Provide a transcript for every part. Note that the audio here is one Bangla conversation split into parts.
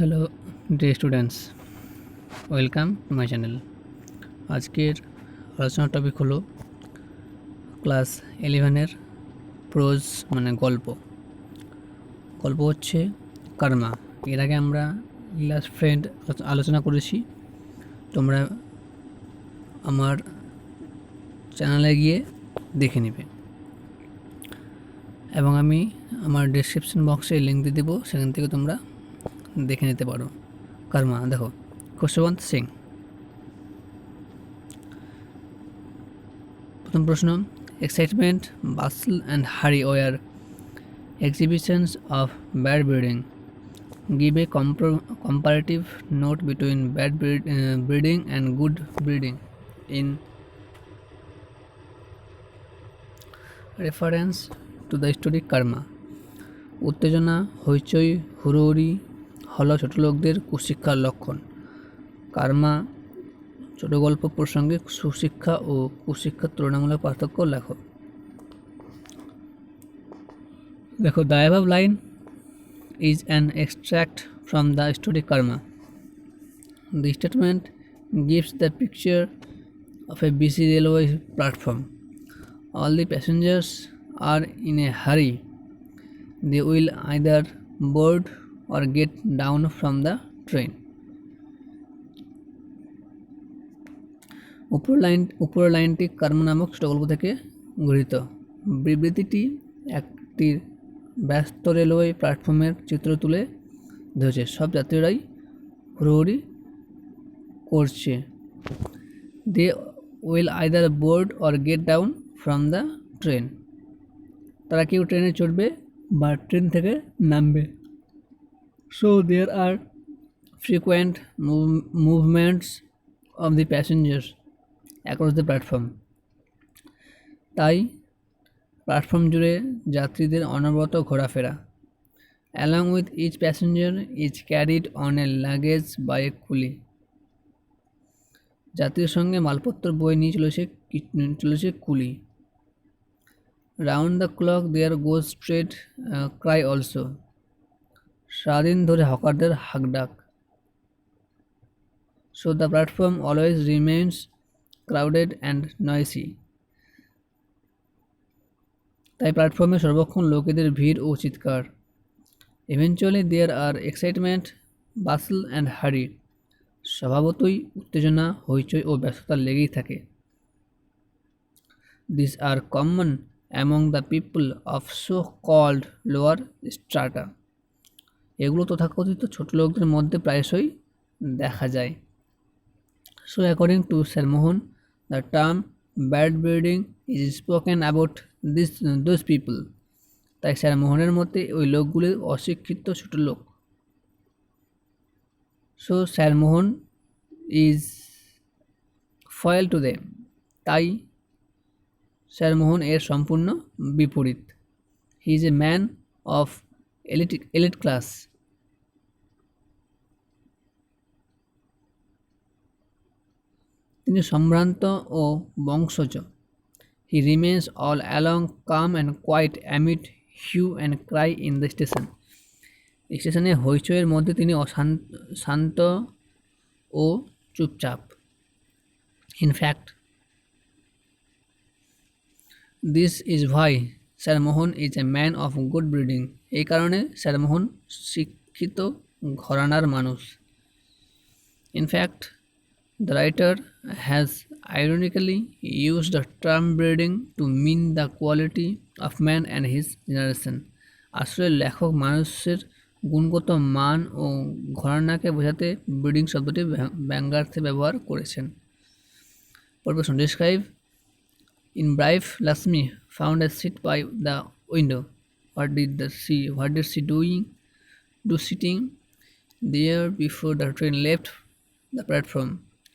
Hello dear students, welcome to my channel. আজকের আলোচনার টপিক হলো ক্লাস 11-এর প্রোজ মানে গল্প। গল্প হচ্ছে কর্মা। এর আগে আমরা লাস্ট ফ্রেন্ড আলোচনা করেছি। তোমরা আমার চ্যানেলে গিয়ে দেখে নেবে এবং আমি আমার ডেসক্রিপশন বক্সে লিঙ্ক দিয়ে দেবো, সেখান থেকে তোমরা দেখে নিতে পারো। কর্মা দেখো, খুশবন্ত সিং। প্রথম প্রশ্ন, এক্সাইটমেন্ট, বাসল অ্যান্ড হারি war exhibitions of bad breeding. Give a comparative note between bad breeding and good breeding in reference to the story karma. উত্তেজনা, হইচই, হুড়োহুড়ি হলো ছোট লোকদের কুশিক্ষার লক্ষণ। কার্মা ছোট গল্প প্রসঙ্গে সুশিক্ষা ও কুশিক্ষার তুলনামূলক পার্থক্য লেখো। দেখো, the above line is an extract from the story Karma. The statement gives the picture of a busy railway platform. All the passengers are in a hurry. They will either board or get down from the train. উপরের লাইনটি কর্ম নামক ছোট গল্প থেকে গৃহীত। বিবৃতিটি একটি ব্যস্ত রেলওয়ে প্ল্যাটফর্মের চিত্র তুলে ধরেছে। সব যাত্রীরাই হুড়োহুড়ি করছে। They will either board or get down from the train. তারা কেউ ট্রেনে চড়বে বা ট্রেন থেকে নামবে। So there are frequent movements of the passengers across the platform. তাই প্ল্যাটফর্ম জুড়ে যাত্রীদের অনবরত ঘোরাফেরা। Along with each passenger is carried on a luggage by a coolie. যাত্রীর সঙ্গে মালপত্র বয়ে নিয়ে চলেছে কুলি। Round the clock there goes trade cry also. সারাদিন ধরে হকারদের হাঁকডাক। So the platform always remains crowded and noisy. তাই প্ল্যাটফর্মে সর্বক্ষণ লোকেদের ভিড় ও চিৎকার। Eventually there are excitement, bustle and hurry. স্বভাবতই উত্তেজনা, হইচই ও ব্যস্ততা লেগেই থাকে। This are common among the people of so called lower strata. এগুলো তথাকথিত ছোট লোকদের মধ্যে প্রায়শই দেখা যায়। So according to sir Mohan, the term bad breeding is spoken about those people. তাই স্যার মোহনের মতে ওই লোকগুলি অশিক্ষিত ছোট লোক। So sir Mohan is foil to them. তাই স্যার মোহন এর সম্পূর্ণ বিপরীত। He is a man of elite class. তিনি সম্ভ্রান্ত ও বংশজ। He remains all along calm and quiet amid hue and cry in the station. স্টেশনে হইচইয়ের মধ্যে তিনি শান্ত ও চুপচাপ। In fact, this is why Sir Mohan is a man of good breeding. এই কারণে স্যার মোহন শিক্ষিত ঘরানার মানুষ। In fact, the writer has ironically used the term breeding to mean the quality of man and his generation. আসলে লেখক মানুষের গুণগত মান ও ঘরানাকে বোঝাতে ব্রিডিং শব্দটি ব্যঙ্গার্থে ব্যবহার করেছেন। প্রশ্ন, describe in brief Lakshmi found a seat by the window. What did she do sitting there before the train left the platform?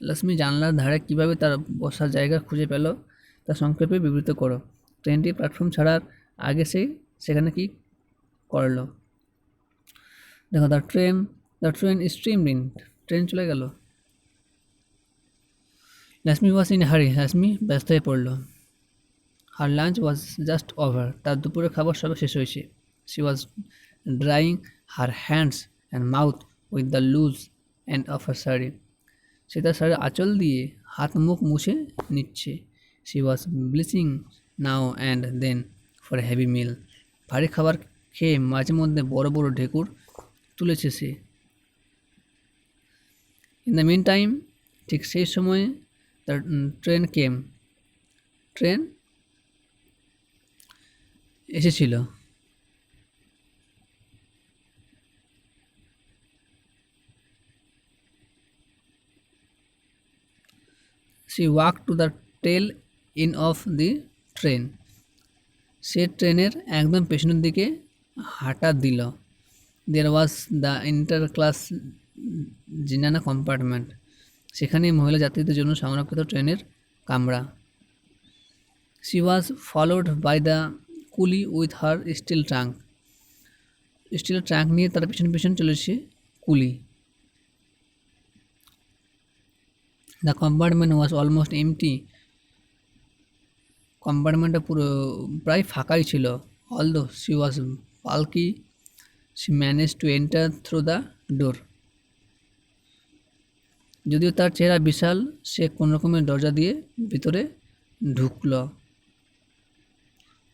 Lakshmi জানলার ধারে কীভাবে তার বসার জায়গা খুঁজে পেল তা সংক্ষেপে বিবৃত করো। ট্রেনটি প্ল্যাটফর্ম ছাড়ার আগে সেখানে কি করল? দেখো, the train streamed in. Train চলে গেল। লক্ষ্মী ওয়াজ ইন হারি। লক্ষ্মী ব্যস্ত হয়ে পড়ল। Her lunch was just over. তার দুপুরের খাবার সবে শেষ হয়েছে। She was drying her hands and mouth with the loose end of her sari. সে তার শাড়ির আঁচল দিয়ে হাত মুখ মুছে নিচ্ছে। She was belching now and then for heavy meal. ভারী খাবার খেয়ে মাঝে মধ্যে বড় বড় ঢেকুর তুলেছে সে। ইন দ্য মিন টাইম, ঠিক সেই সময়ে তার ট্রেন কেম, ট্রেন এসেছিল। She walk to the tail end of the train. সে ট্রেনের একদম পেছনের দিকে হাঁটা দিল। There was the inter class zenana compartment. সেখানে মহিলা যাত্রীদের জন্য সংরক্ষিত ট্রেনের কামরা। She was followed by the coolie with her steel trunk. Steel trunk নিয়ে তার পিছন পিছন চলেছে কুলি। The compartment was almost empty. কম্পার্টমেন্টটা পুরো প্রায় ফাঁকাই ছিল। Although she was bulky, she manage to enter through the door. যদিও তার চেহারা বিশাল, সে কোনোরকমের দরজা দিয়ে ভিতরে ঢুকল।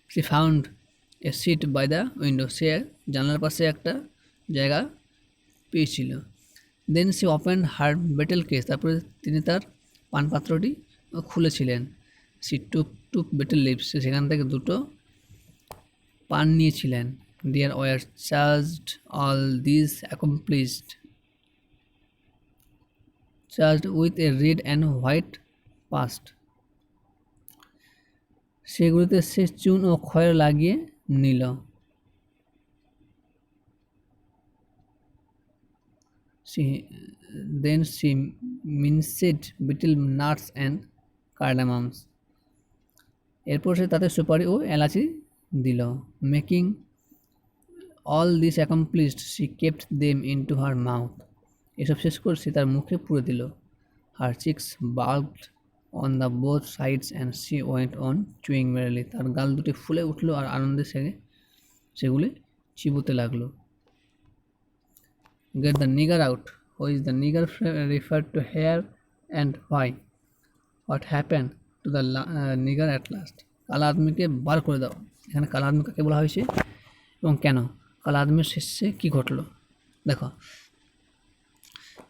She found a seat by the window. সে জানলার পাশে একটা জায়গা পেয়েছিল। Then she open her betel case. তারপরে তিনি তার পানপাত্রটি খুলেছিলেন। She took two betel leaves. সেখান থেকে দুটো পান নিয়েছিলেন। There were charged all this accomplished, charged with a red and white paste. সেগুলিতে সে চুন ও খয়ের লাগিয়ে নিল। She then she minced betel nuts and cardamoms. এরপর সে তাতে সুপারি ও এলাচি দিল। Making all this accomplished she kept them into her mouth. এসব শেষ করে সে তার মুখে পুরে দিল। Her cheeks bulked on the both sides and she went on chewing merrily. তার গাল দুটি ফুলে উঠল আর আনন্দে সেগুলি চিবোতে লাগলো। Get the nigger out. Who is the nigger refer to here and why. What happen to the nigger at last. কালা আদমিকে বার করে দাও। এখানে কালা আদমি কাকে বলা হয়েছে এবং কেন? কালা আদমির শেষে কী ঘটলো দেখো।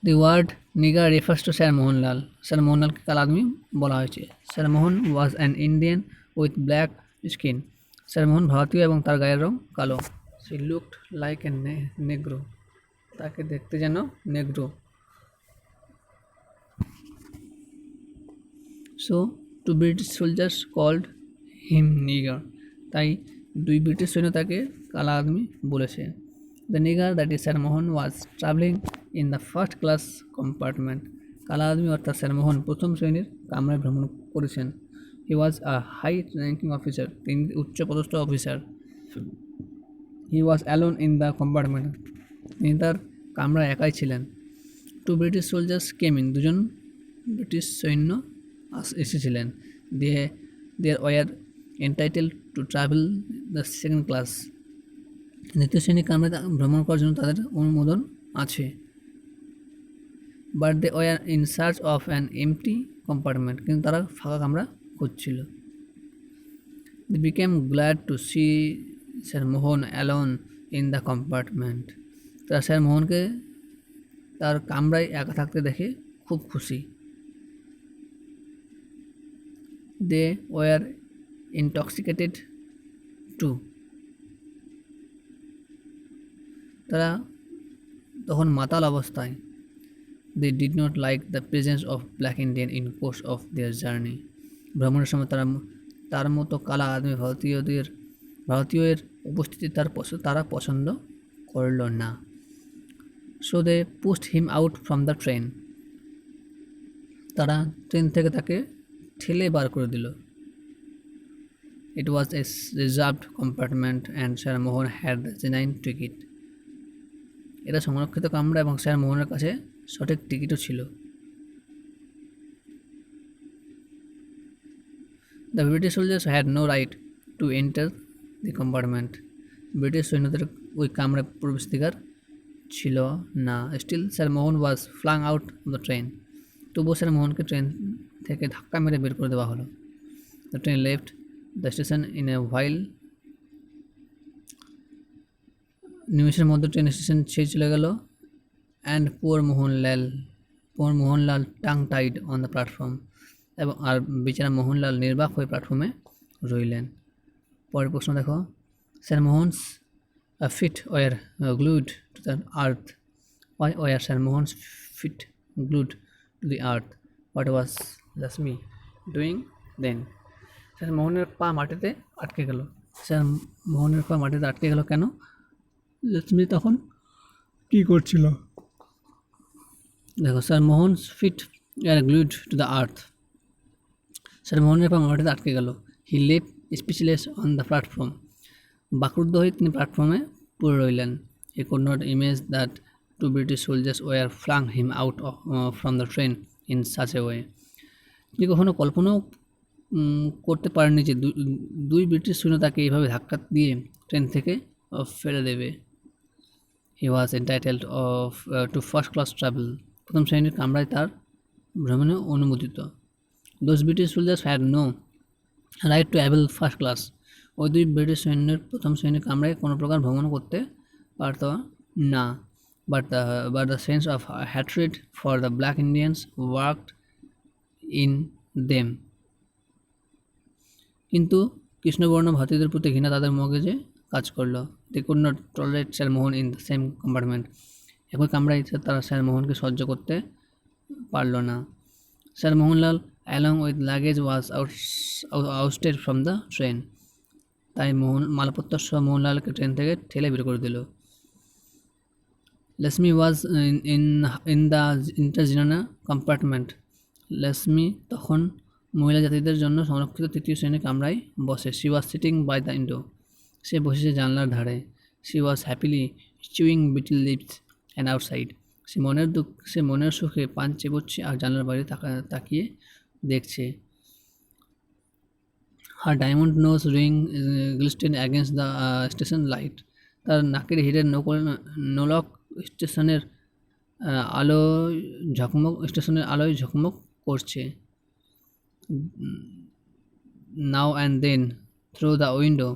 The word nigger refers to sir Mohanlal. Sir মোহনলালকে কালা আদমি বলা হয়েছে। Sir Mohan was an Indian with black skin. Sir Mohan ভারতীয় এবং তার গায়ের রং কালো। She looked like a negro. তাকে দেখতে যেন negro. So two British soldiers called him nigger. তাই দুই ব্রিটিশ সৈন্য তাকে কালা আদমি বলেছে। The nigger that is sir Mohan was travelling in the first class compartment. কালা আদমি অর্থাৎ স্যার মোহন প্রথম শ্রেণীর কামরায় ভ্রমণ করেছেন। He was a high ranking officer. তিনি উচ্চপদস্থ officer. He was alone in the compartment. তিনি তার কামরায় একাই ছিলেন। Two British soldiers came in. দুজন ব্রিটিশ সৈন্য এসেছিলেন। There were entitle to travel the second class. দ্বিতীয় শ্রেণীর কামরায় ভ্রমণ করার জন্য তাদের অনুমোদন আছে। But they were in search of an empty compartment. কিন্তু তারা ফাঁকা কামরা খুঁজছিল। They became glad to see sir Mohan alone in the compartment. তারা স্যার মোহনকে তার কামরায় একা থাকতে দেখে খুব খুশি। They were intoxicated too. তারা তখন মাতাল অবস্থায়। They did not like the presence of black Indian in course of their journey. ভ্রমণের সময় তার মতো কালা আদমি ভারতীয়ের উপস্থিতি তারা পছন্দ করল না। So they pushed him out from the train. তারা ট্রেন থেকে তাকে ঠেলে বার করে দিল। It was a reserved compartment and sir Mohan had the genuine ticket. এটা সংরক্ষিত কামরা এবং স্যার মোহনের কাছে সঠিক টিকিটও ছিল। The British soldiers had no right to enter the compartment. British সৈন্যদের ওই কামরায় প্রবেশাধিকার ছিল না। Still sir Mohan was flung out of the train. তবুও স্যার মোহনকে ট্রেন থেকে ধাক্কা মেরে বের করে দেওয়া হলো। The train left the station in a while. নিমেষের মধ্যে ট্রেন স্টেশন ছেড়ে চলে গেল। And poor Mohanlal tongue tied on the platform. এবং আর বেচারা মোহনলাল নির্বাক হয়ে প্ল্যাটফর্মে রইলেন। পরের প্রশ্ন দেখো, sir Mohan's feet were glued to the earth. Why were Sir Mohan's feet glued to the earth? What was Lasmi doing then? Sir মোহনের পা মাটিতে আটকে গেল। স্যার মোহনের পা মাটিতে আটকে গেল কেন? লক্ষ্মী তখন কী করছিল? দেখো, sir Mohan's feet are glued to the earth. Sir মোহনের পা মাটিতে আটকে গেল। He let speechless on the platform. বাকরুদ্ধ হয়ে তিনি প্ল্যাটফর্মে পড়ে রইলেন। He could not image that two British soldiers were flung him out from the train in such a way. তিনি কখনো কল্পনাও করতে পারেননি যে দুই ব্রিটিশ সৈন্য তাকে এইভাবে ধাক্কা দিয়ে ট্রেন থেকে ফেলে দেবে। He was entitled to first class travel. প্রথম শ্রেণীর কামরায় তার ভ্রমণে অনুমোদিত। Those British soldiers had no right to avail first class. ওই দুই ব্রিটিশ সৈন্যের প্রথম শ্রেণীর কামরায় কোনো প্রকার ভ্রমণ করতে পারত না। But the sense of hatred for the black Indians worked in them. কিন্তু কৃষ্ণবর্ণ ভারতীয়দের প্রতি ঘৃণা তাদের মগজে কাজ করলো। They could not tolerate Sir Mohan in the same compartment. একই কামরায় তারা স্যার মোহনকে সহ্য করতে পারল না। Sir Mohanlal along with luggage was ousted from the train. তাই মালপত্র সহ মোহনলালকে ট্রেন থেকে ঠেলে বের করে দিল। Lasmi was in the intergenera compartment. Lasmi তখন মহিলা জাতিদের জন্য সংরক্ষিত তৃতীয় শ্রেণীর কামরায় বসে। She was sitting by the window. সে বসেছে জানলার ধারে। She was happily chewing betel leaves and outside. সে মনের সুখে পান চেবোচ্ছে আর জানলার বাইরে তাকিয়ে দেখছে। Her diamond nose ring glistened against the station light. তার নাকের হিরের নোলক স্টেশনের আলোয় ঝকমক করছে। Now and then through the window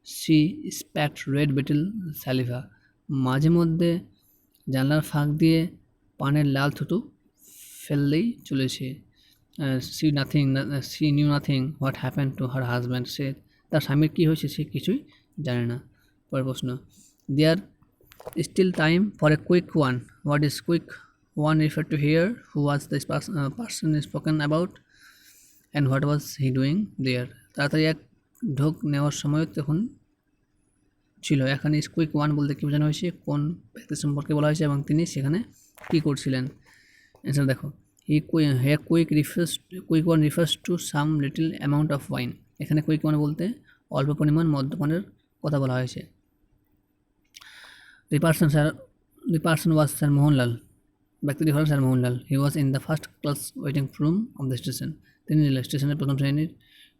she spat red betel saliva. মাঝে মধ্যে জানলার ফাঁক দিয়ে পানের লাল থুতু ফেললেই চলেছে। She knew nothing what happened to her husband. সে তার স্বামীর কী হয়েছে সে কিছুই জানে না। পরের প্রশ্ন, There still time for a quick one. What is quick one refer to here? Who was this person spoken about and what was he doing there? তাড়াতাড়ি এক ঢোক নেওয়ার সময় তখন ছিল। এখানে কুইক ওয়ান বলতে কী বোঝানো হয়েছে, কোন ব্যক্তি সম্পর্কে বলা হয়েছে এবং তিনি সেখানে কী করছিলেন। অ্যান্সার দেখো, quick one refers to some little amount of wine. এখানে কুইক ওয়ান বলতে অল্প পরিমাণ মদ্যপানের কথা বলা হয়েছে। The person was Sir Mohanlal. ব্যক্তিটি হলেন sir Mohanlal. He was in the first class waiting room of the station. তিনি স্টেশনের প্রথম শ্রেণীর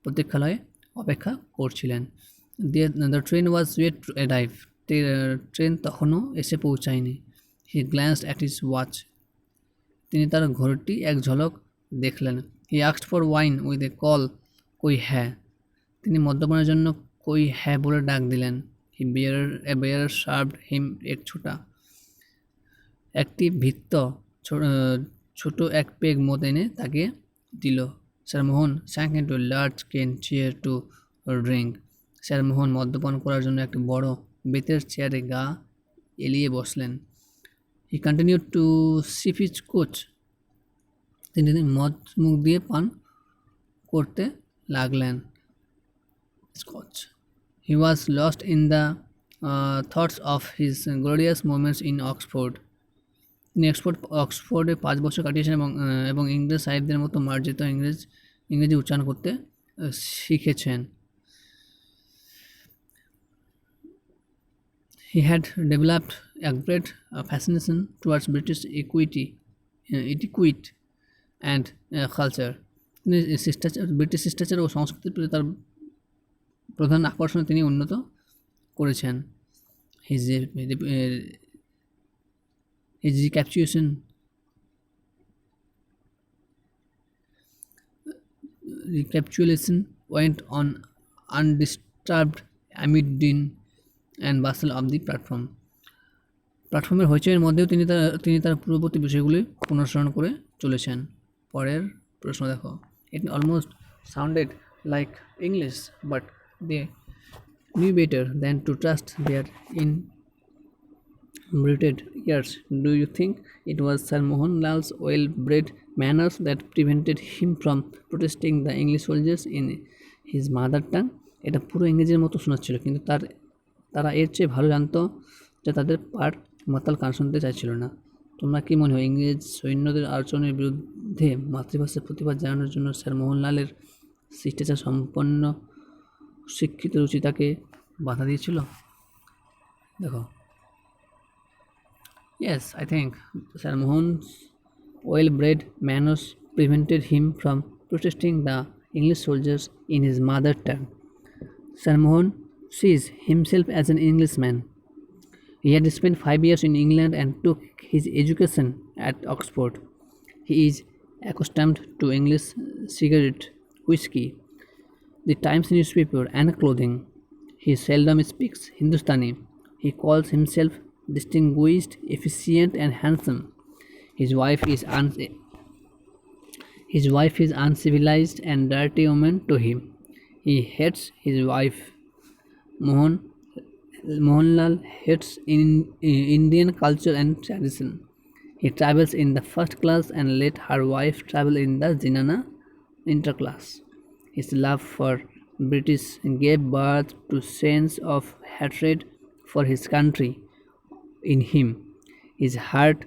প্রতীক্ষালয়ে অপেক্ষা করছিলেন। The train was yet to arrive. Train তখনও এসে পৌঁছায়নি। He glanced at his watch. তিনি তার ঘড়িটি এক ঝলক দেখলেন। He asked for wine with a call, কই হ্যাঁ। তিনি মদ্যপানের জন্য কই হ্যাঁ বলে ডাক দিলেন। A bearer served him এক ছোটা। একটি ভৃত্য ছোট এক পেগ মদ এনে তাকে দিল। Sir Mohan sank into a large cane chair to drink. Sir Mohan মদ্যপান করার জন্য একটি বড় বেতের চেয়ারে গা এলিয়ে বসলেন। He continued to sip his scotch. তিনি মদ মুখ দিয়ে পান করতে লাগলেন। Scotch. He was lost in the thoughts of his glorious moments in Oxford. তিনি অক্সফোর্ডে 5 বছর কাটিয়েছেন এবং ইংরেজ সাহিত্যের মতো মার্জিত ইংরেজি উচ্চারণ করতে শিখেছেন। He had developed a great fascination towards British etiquette and culture. তিনি ব্রিটিশ শিষ্টাচার ও সংস্কৃতির প্রতি তার প্রধান আকর্ষণ তিনি উন্নত করেছেন। His recapitulation went on undisturbed amid din and bustle of the platform. প্ল্যাটফর্মের হইচইয়ের মধ্যেও তিনি তার পূর্ববর্তী বিষয়গুলি পুনঃস্মরণ করে চলেছেন। পরের প্রশ্ন দেখো। It almost sounded like English, but they knew better than to trust their inbred ears. Do you think it was Sir Mohanlal's well-bred manners that prevented him from protesting the English soldiers in his mother tongue? এটা পুরো ইংরেজির মতো শোনাচ্ছিল, কিন্তু তারা এর চেয়ে ভালো জানতো যে তাদের পাঠ মাতাল কান শুনতে চাইছিল না। তোমরা কি মনে হয় ইংরেজ সৈন্যদের আচরণের বিরুদ্ধে মাতৃভাষায় প্রতিবাদ জানানোর জন্য স্যার মোহনলালের শিষ্টাচার সম্পন্ন শিক্ষিত রুচি তাকে বাধা দিয়েছিল? দেখো, yes, I think Sir Mohan's well-bred manners prevented him from protesting the English soldiers in his mother tongue. Sir Mohan sees himself as an Englishman. He had spent 5 years in England and took his education at Oxford. He is accustomed to English cigarette, whiskey, the Times newspaper, and clothing. He seldom speaks Hindustani. He calls himself distinguished, efficient, and handsome. His wife is uncivilized and dirty woman to him. He hates his wife. Mohanlal hates Indian culture and tradition. He travels in the first class and let her wife travel in the Zinana interclass. His love for British gave birth to sense of hatred for his country in him. His heart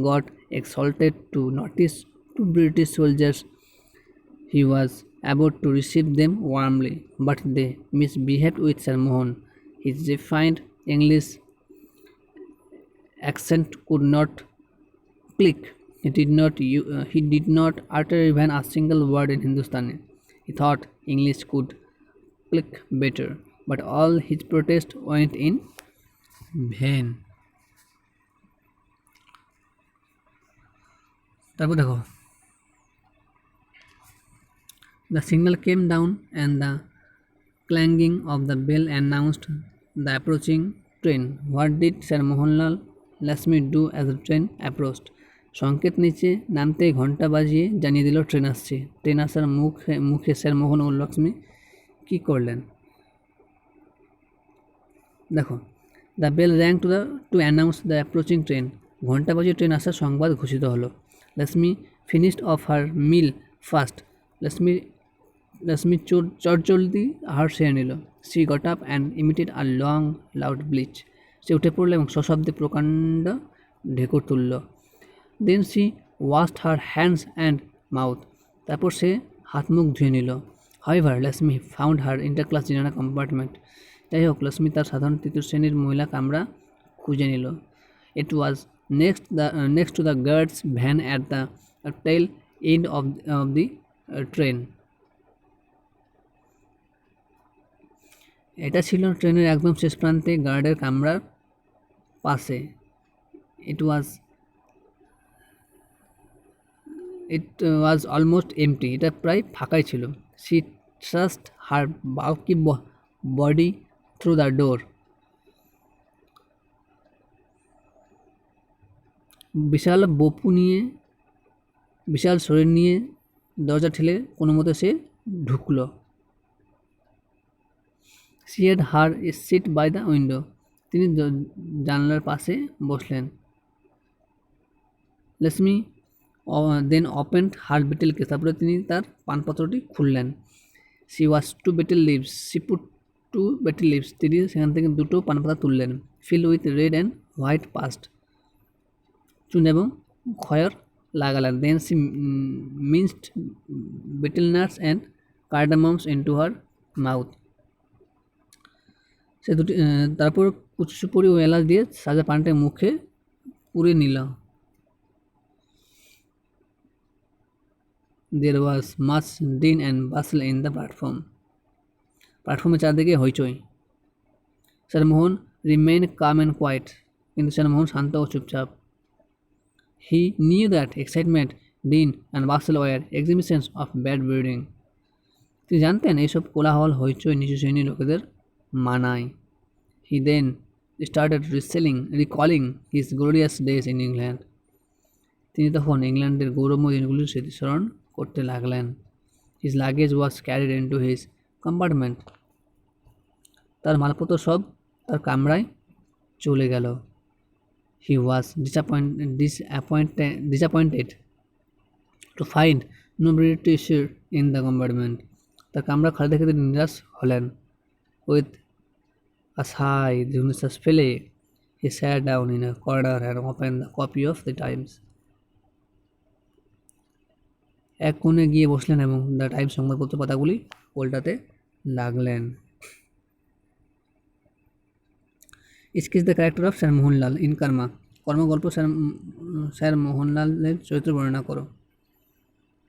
got exalted to notice two British soldiers. He was about to receive them warmly, but they misbehaved with Sir Mohan. His refined English accent could not click. He did not utter even a single word in Hindustani. He thought English could click better, but all his protests went in vain. তারপর দেখো, the signal came down and the clanging of the bell announced the approaching train. What did Sir Mohanlal Lakshmi do as the train approached? সংকেত নিচে নামতেই ঘন্টা বাজিয়ে জানিয়ে দিল ট্রেন আসছে। ট্রেন আসার মুখে স্যার মোহন ও লক্ষ্মী কী করলেন? দেখো, the bell rang to announce the approaching train. ঘন্টা বাজিয়ে ট্রেন আসার সংবাদ ঘোষিত হলো। Lakshmi finished off her meal first. Lakshmi চটজলদি আহার সেরে নিল। She got up and emitted a long loud belch. সে উঠে পড়ল এবং সশব্দে প্রকাণ্ড ঢেকুর তুলল। Then she washed her hands and mouth. তারপর সে হাত মুখ ধুয়ে নিল। However Lakshmi found her interclass zenana compartment. যাই হোক, লক্ষ্মী তার সাধারণ তৃতীয় শ্রেণীর মহিলা কামরা খুঁজে নিল। ইট ওয়াজ next to the guards van at the tail end of the train. এটা ছিল ট্রেনের একদম শেষ প্রান্তে গার্ডের কামরার পাশে। It was almost empty. এটা প্রায় ফাঁকাই ছিল। She thrust her bulky body through the door. বিশাল শরীর নিয়ে দরজা ঠেলে কোনো মতে সে ঢুকল। She had her seat by the window. তিনি জানলার পাশে বসলেন। লক্ষ্মী দেন ওপেন্ড হার বেটেল কেস। তারপরে তিনি তার পানপত্রটি খুললেন। She was two betel leaves. She put two betel leaves. তিনি সেখান থেকে দুটো পানপাতা তুললেন। Filled with red and white past. চুন এবং খয়ের লাগালেন। Then she minced betel nuts and cardamoms into her mouth. সে তারপর কুচি সুপুরি ও এলাচ দিয়ে সাজা পানটা মুখে পুরে নিল। There was much din and bustle in the platform. প্ল্যাটফর্মের চারদিকে হইচই। Sir Mohan remain calm and quiet. কিন্তু স্যার মোহন শান্ত ও চুপচাপ। He knew that excitement, din and bustle were exhibitions of bad breeding. তিনি জানতেন এইসব কোলাহল হইচই নিচু শ্রেণীর লোকেদের মানায়। He then started recalling his glorious days in England. তিনি তখন ইংল্যান্ডের গৌরবময় দিনগুলির স্মৃতিস্মরণ করতে লাগলেন। His luggage was carried into his compartment. তার মালপত্র সব তার কামরায় চলে গেল। He was disappointed to find no British in the compartment. তার কামরা খালি দেখে তিনি নিরাশ হলেন। With a sigh, দীর্ঘনিশ্বাস ফেলে he sat down in a corner and opened the copy of the Times. এক কোণে গিয়ে বসলেন এবং দ্য টাইমস সংবাদপত্র পাতাগুলি উল্টাতে লাগলেন। Sketch the character of sir Mohanlal in Karma. কর্মগল্প স্যার মোহনলালের চরিত্র বর্ণনা করো।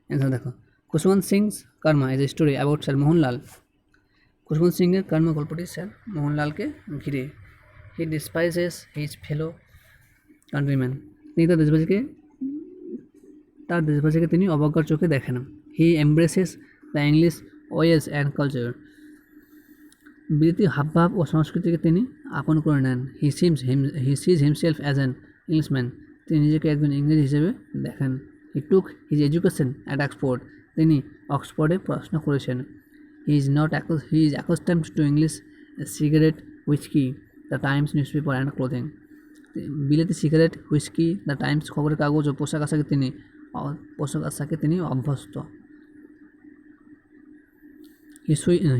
অ্যান্সার দেখো, Khushwant Singh's Karma is a story about sir Mohanlal. Khushwant সিংয়ের কর্ম গল্পটি স্যার মোহনলালকে ঘিরে। He despises his fellow countryman. তিনি তার দেশবাসীকে তিনি অবজ্ঞার চোখে দেখেন। He embraces the English ways and culture. বিদেশি হাবভাব ও সংস্কৃতিকে তিনি আপন করে নেন। He sees himself as an Englishman. তিনি নিজেকে একজন ইংরেজ হিসেবে দেখেন। He took his education at Oxford. তিনি অক্সফোর্ডে পড়াশোনা করেছেন। He is accustomed to English cigarette, whisky, the Times newspaper and clothing. বিলেতি সিগারেট, হুইস্কি, দ্য টাইমস খবরের কাগজ ও পোশাক আশাকে তিনি অভ্যস্ত।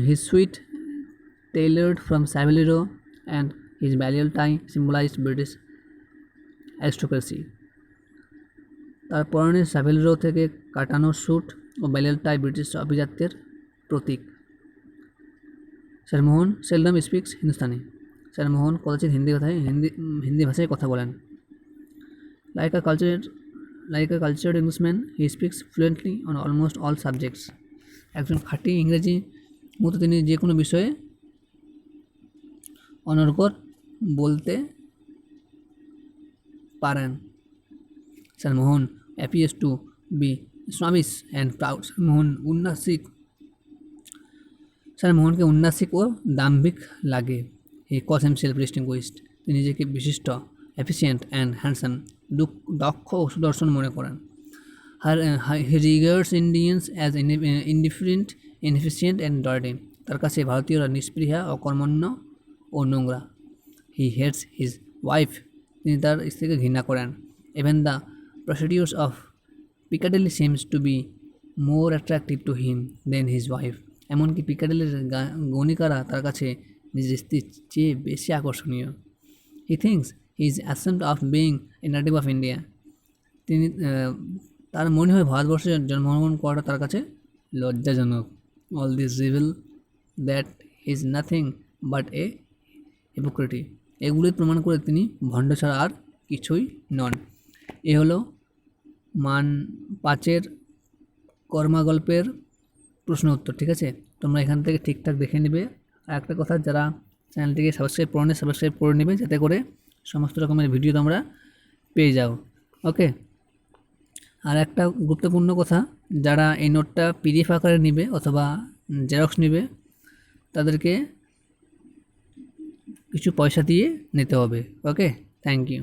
His suit tailored from Savile and his balliol tie symbolized British aristocracy. তার পরনে সাভেল থেকে কাটানো স্যুট ও ব্যালিয়াল টাই ব্রিটিশ অভিজাত্যের প্রতীক। স্যার মোহন সেলডম স্পিক্স হিন্দুস্তানি। স্যার মোহন কদাচিৎ হিন্দি ভাষায় কথা বলেন। Like a cultured Englishman he speaks fluently on almost all subjects. একজন খাঁটি ইংরেজি মতো তিনি যে কোনো বিষয়ে অনর্গল বলতে পারেন। Sir Mohan appears to be স্বামিস অ্যান্ড প্রাউড। স্যার মোহনকে উন্নাসিক ও দাম্ভিক লাগে। হি কলস হিমসেলফ ডিস্টিংগুইশড। তিনি নিজেকে বিশিষ্ট, এফিসিয়েন্ট অ্যান্ড হ্যান্ডসাম, দক্ষ ও সুদর্শন মনে করেন। He regards Indians as indifferent, inefficient and dirty. তার কাছে ভারতীয়রা নিষ্পৃহা, অকর্মণ্য ও নোংরা। He hates his wife. তিনি তার স্ত্রীকে ঘৃণা করেন। Even the procedures of Piccadilly seems to be more attractive to him than his wife. এমনকি পিকাডেলির গণিকারা তার কাছে নিজের স্ত্রীর চেয়ে বেশি আকর্ষণীয়। হি thinks he is ashamed of being a native of India. তিনি তার মনে হয় ভারতবর্ষে জন্মগ্রহণ করাটা তার কাছে লজ্জাজনক। All this reveal that is nothing but a hypocrisy. এগুলি প্রমাণ করে তিনি ভণ্ড ছাড়া আর কিছুই নন। এ হলো মান 5 কর্মাগল্পের প্রশ্ন উত্তর। ঠিক আছে, তোমরা এখান থেকে ঠিকঠাক দেখে নেবে। আর একটা কথা, যারা চ্যানেলটিকে সাবস্ক্রাইব করে নেবে যাতে করে সমস্ত রকমের ভিডিও তোমরা পেয়ে যাও। ওকে, আর একটা গুরুত্বপূর্ণ কথা, যারা এই নোটটা পিডিএফ আকারে নেবে অথবা জেরক্স নেবে তাদেরকে কিছু পয়সা দিয়ে নিতে হবে। ওকে, থ্যাংক ইউ।